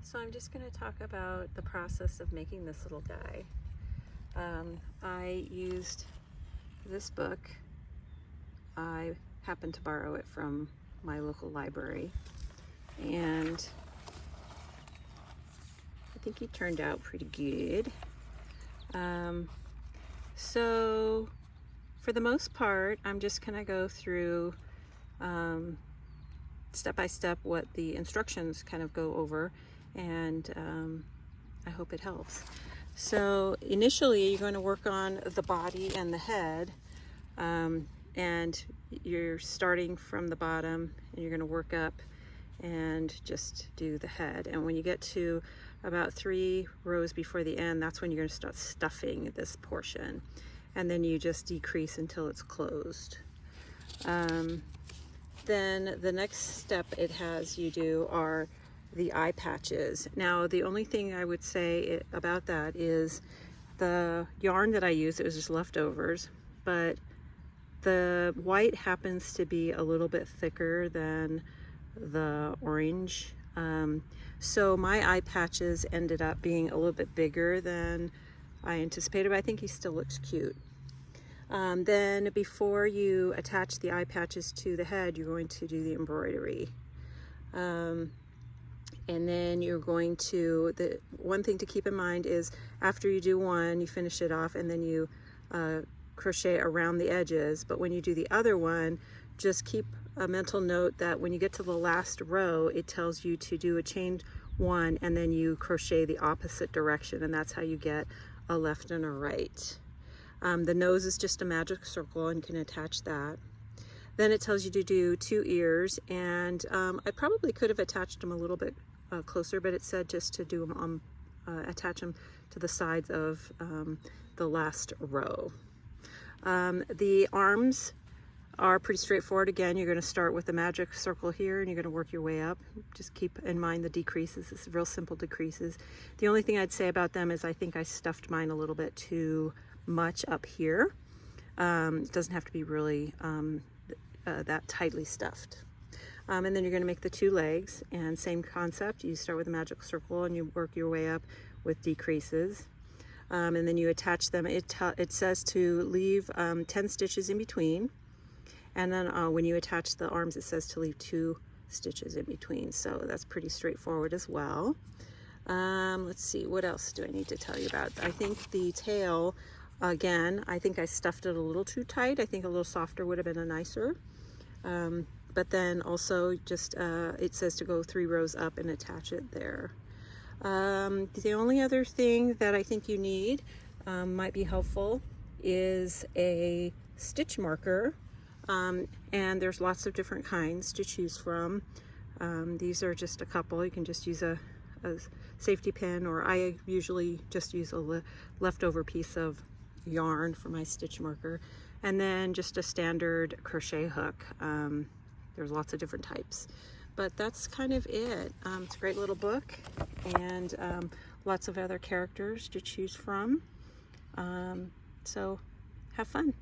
So I'm just going to talk about the process of making this little guy. I used this book. I happened to borrow it from my local library, and I think he turned out pretty good. So for the most part, I'm just going to go through step by step what the instructions kind of go over, and I hope it helps. So initially you're going to work on the body and the head, and you're starting from the bottom and you're going to work up and just do the head. And when you get to about 3 rows before the end, that's when you're going to start stuffing this portion, and then you just decrease until it's closed. Then the next step it has you do are the eye patches. Now the only thing I would say about that is the yarn that I used, it was just leftovers, but the white happens to be a little bit thicker than the orange. So my eye patches ended up being a little bit bigger than I anticipated, but I think he still looks cute. Then before you attach the eye patches to the head, you're going to do the embroidery. And then you're going to, the one thing to keep in mind is after you do one, you finish it off, and then you crochet around the edges. But when you do the other one, just keep a mental note that when you get to the last row, it tells you to do a chain 1 and then you crochet the opposite direction, and that's how you get a left and a right. The nose is just a magic circle, and you can attach that. Then it tells you to do 2 ears, and I probably could have attached them a little bit closer, but it said just to do them attach them to the sides of the last row. The arms are pretty straightforward. Again, you're going to start with the magic circle here, and you're going to work your way up. Just keep in mind the decreases. It's real simple decreases. The only thing I'd say about them is I think I stuffed mine a little bit too much up here. It doesn't have to be really that tightly stuffed. And then you're going to make the 2 legs, and same concept. You start with a magic circle and you work your way up with decreases. And then you attach them. It says to leave 10 stitches in between. And then when you attach the arms, it says to leave 2 stitches in between. So that's pretty straightforward as well. Let's see, what else do I need to tell you about? I think the tail, again, I think I stuffed it a little too tight. I think a little softer would have been a nicer. But then also just, it says to go 3 rows up and attach it there. The only other thing that I think you need, might be helpful, is a stitch marker. And there's lots of different kinds to choose from. These are just a couple. You can just use a safety pin, or I usually just use a leftover piece of yarn for my stitch marker, and then just a standard crochet hook. There's lots of different types, but that's kind of it. It's a great little book, and lots of other characters to choose from. So have fun.